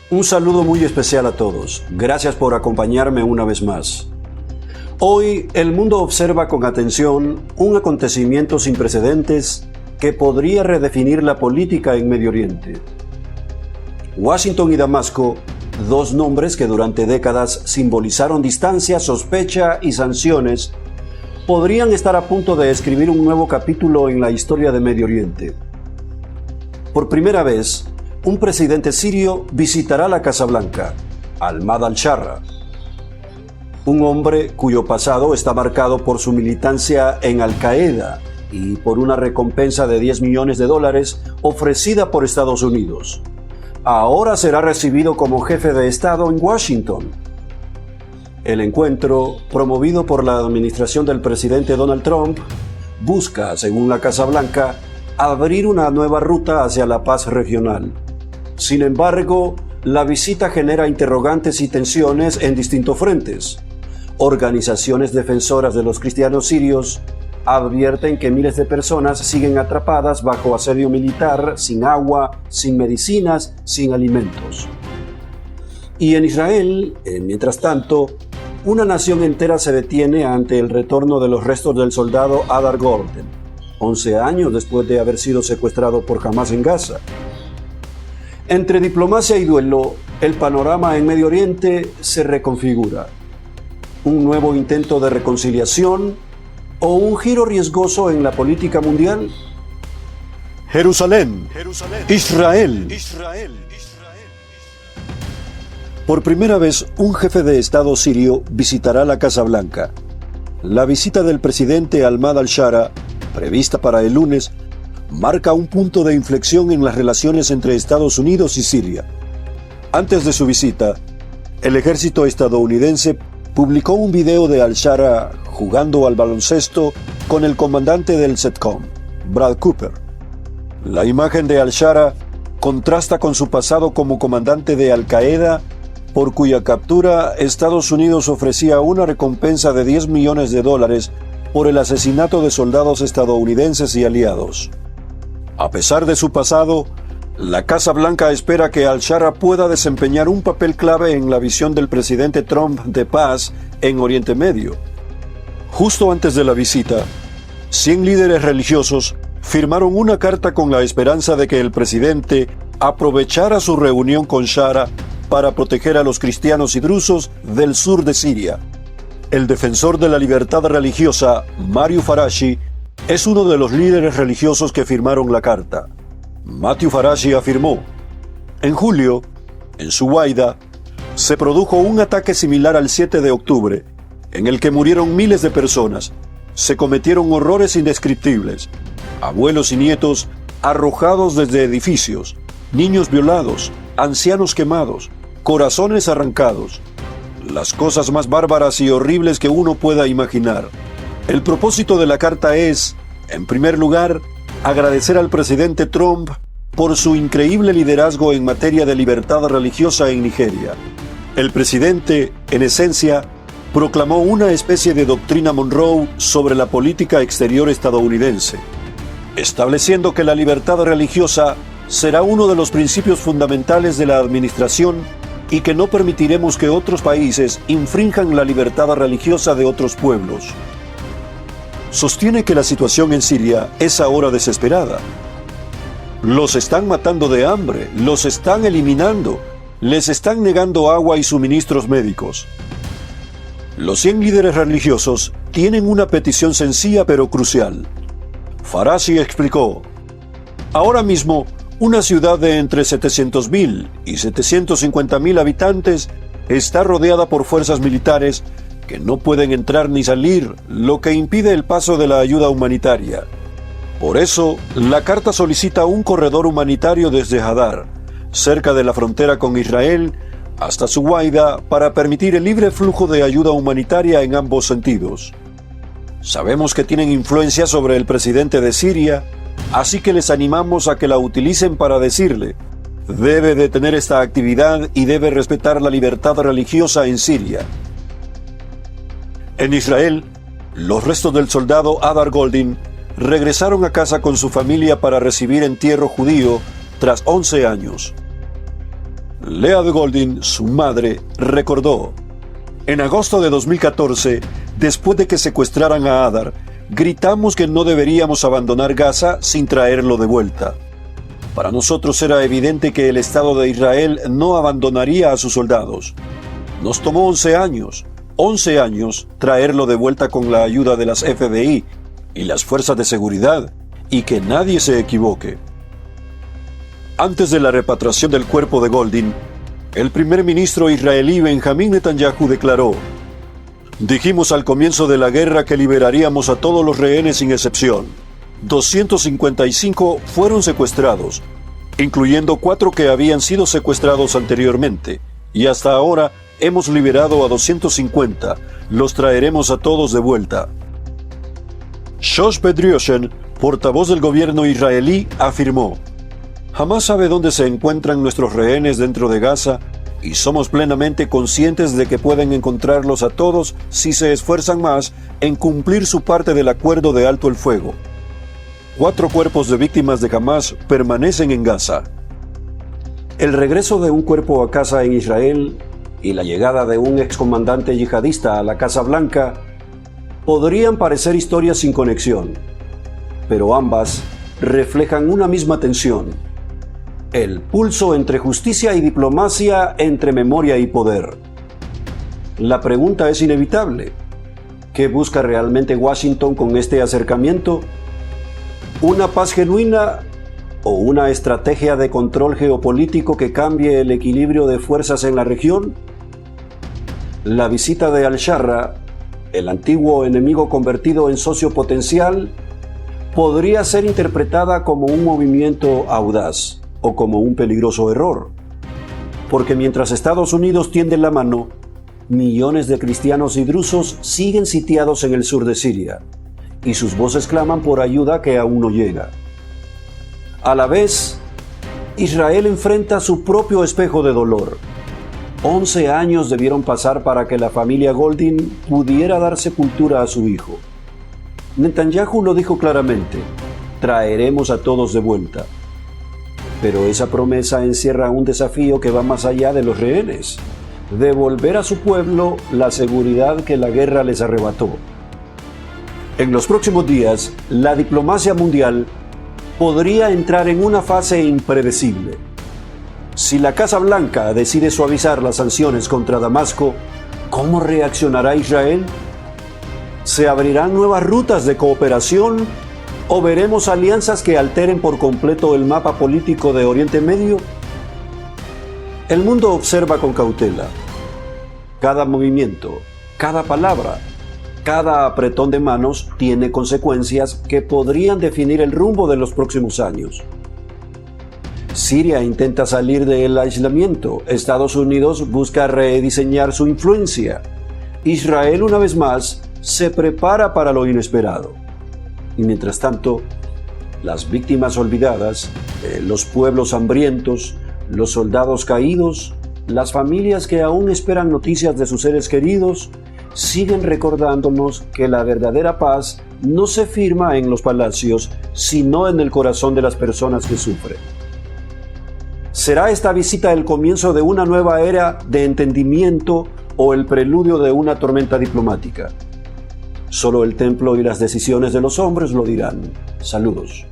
Un saludo muy especial a todos. Gracias por acompañarme una vez más. Hoy el mundo observa con atención un acontecimiento sin precedentes que podría redefinir la política en Medio Oriente. Washington y Damasco, dos nombres que durante décadas simbolizaron distancia, sospecha y sanciones, podrían estar a punto de escribir un nuevo capítulo en la historia de Medio Oriente. Por primera vez, un presidente sirio visitará la Casa Blanca, Ahmad al-Shara, un hombre cuyo pasado está marcado por su militancia en Al-Qaeda y por una recompensa de $10 millones ofrecida por Estados Unidos. Ahora será recibido como jefe de Estado en Washington. El encuentro, promovido por la administración del presidente Donald Trump, busca, según la Casa Blanca, abrir una nueva ruta hacia la paz regional. Sin embargo, la visita genera interrogantes y tensiones en distintos frentes. Organizaciones defensoras de los cristianos sirios advierten que miles de personas siguen atrapadas bajo asedio militar, sin agua, sin medicinas, sin alimentos. Y en Israel, mientras tanto, una nación entera se detiene ante el retorno de los restos del soldado Hadar Goldin, 11 años después de haber sido secuestrado por Hamas en Gaza. Entre diplomacia y duelo, el panorama en Medio Oriente se reconfigura. ¿Un nuevo intento de reconciliación o un giro riesgoso en la política mundial? Jerusalén, Israel. Por primera vez, un jefe de Estado sirio visitará la Casa Blanca. La visita del presidente Ahmad al-Shara, prevista para el lunes, marca un punto de inflexión en las relaciones entre Estados Unidos y Siria. Antes de su visita, el ejército estadounidense publicó un video de al-Shara jugando al baloncesto con el comandante del CENTCOM, Brad Cooper. La imagen de al-Shara contrasta con su pasado como comandante de Al-Qaeda, por cuya captura Estados Unidos ofrecía una recompensa de $10 millones por el asesinato de soldados estadounidenses y aliados. A pesar de su pasado, la Casa Blanca espera que al-Shara pueda desempeñar un papel clave en la visión del presidente Trump de paz en Oriente Medio. Justo antes de la visita, 100 líderes religiosos firmaron una carta con la esperanza de que el presidente aprovechara su reunión con Shara para proteger a los cristianos y drusos del sur de Siria. El defensor de la libertad religiosa, Mario Farashi, es uno de los líderes religiosos que firmaron la carta. Matthew Farashi afirmó: en julio, en Suwaida, se produjo un ataque similar al 7 de octubre, en el que murieron miles de personas. Se cometieron horrores indescriptibles. Abuelos y nietos arrojados desde edificios, niños violados, ancianos quemados, corazones arrancados. Las cosas más bárbaras y horribles que uno pueda imaginar. El propósito de la carta es, en primer lugar, agradecer al presidente Trump por su increíble liderazgo en materia de libertad religiosa en Nigeria. El presidente, en esencia, proclamó una especie de doctrina Monroe sobre la política exterior estadounidense, estableciendo que la libertad religiosa será uno de los principios fundamentales de la administración y que no permitiremos que otros países infrinjan la libertad religiosa de otros pueblos. Sostiene que la situación en Siria es ahora desesperada. Los están matando de hambre, los están eliminando, les están negando agua y suministros médicos. Los 100 líderes religiosos tienen una petición sencilla pero crucial. Farashi explicó: ahora mismo, una ciudad de entre 700.000 y 750.000 habitantes está rodeada por fuerzas militares que no pueden entrar ni salir, lo que impide el paso de la ayuda humanitaria. Por eso, la carta solicita un corredor humanitario desde Hadar, cerca de la frontera con Israel, hasta Suwaida, para permitir el libre flujo de ayuda humanitaria en ambos sentidos. Sabemos que tienen influencia sobre el presidente de Siria, así que les animamos a que la utilicen para decirle: debe detener esta actividad y debe respetar la libertad religiosa en Siria. En Israel, los restos del soldado Hadar Goldin regresaron a casa con su familia para recibir entierro judío tras 11 años. Leah de Goldin, su madre, recordó: en agosto de 2014, después de que secuestraran a Hadar, gritamos que no deberíamos abandonar Gaza sin traerlo de vuelta. Para nosotros era evidente que el Estado de Israel no abandonaría a sus soldados. Nos tomó 11 años traerlo de vuelta con la ayuda de las FBI y las fuerzas de seguridad, y que nadie se equivoque. Antes de la repatriación del cuerpo de Goldin, el primer ministro israelí Benjamín Netanyahu declaró: dijimos al comienzo de la guerra que liberaríamos a todos los rehenes sin excepción. 255 fueron secuestrados, incluyendo 4 que habían sido secuestrados anteriormente, y hasta ahora hemos liberado a 250. Los traeremos a todos de vuelta. Shosh Bedrosian, portavoz del gobierno israelí, afirmó: Hamás sabe dónde se encuentran nuestros rehenes dentro de Gaza y somos plenamente conscientes de que pueden encontrarlos a todos si se esfuerzan más en cumplir su parte del acuerdo de alto el fuego. 4 cuerpos de víctimas de Hamás permanecen en Gaza. El regreso de un cuerpo a casa en Israel y la llegada de un excomandante yihadista a la Casa Blanca podrían parecer historias sin conexión, pero ambas reflejan una misma tensión: el pulso entre justicia y diplomacia, entre memoria y poder. La pregunta es inevitable: ¿qué busca realmente Washington con este acercamiento? ¿Una paz genuina o una estrategia de control geopolítico que cambie el equilibrio de fuerzas en la región? La visita de al-Sharra, el antiguo enemigo convertido en socio potencial, podría ser interpretada como un movimiento audaz o como un peligroso error, porque mientras Estados Unidos tiende la mano, millones de cristianos y drusos siguen sitiados en el sur de Siria, y sus voces claman por ayuda que aún no llega. A la vez, Israel enfrenta su propio espejo de dolor. 11 años debieron pasar para que la familia Goldin pudiera dar sepultura a su hijo. Netanyahu lo dijo claramente: traeremos a todos de vuelta. Pero esa promesa encierra un desafío que va más allá de los rehenes: devolver a su pueblo la seguridad que la guerra les arrebató. En los próximos días, la diplomacia mundial podría entrar en una fase impredecible. Si la Casa Blanca decide suavizar las sanciones contra Damasco, ¿cómo reaccionará Israel? ¿Se abrirán nuevas rutas de cooperación o veremos alianzas que alteren por completo el mapa político de Oriente Medio? El mundo observa con cautela. Cada movimiento, cada palabra, cada apretón de manos tiene consecuencias que podrían definir el rumbo de los próximos años. Siria intenta salir del aislamiento. Estados Unidos busca rediseñar su influencia. Israel, una vez más, se prepara para lo inesperado. Y mientras tanto, las víctimas olvidadas, los pueblos hambrientos, los soldados caídos, las familias que aún esperan noticias de sus seres queridos, siguen recordándonos que la verdadera paz no se firma en los palacios, sino en el corazón de las personas que sufren. ¿Será esta visita el comienzo de una nueva era de entendimiento o el preludio de una tormenta diplomática? Solo el templo y las decisiones de los hombres lo dirán. Saludos.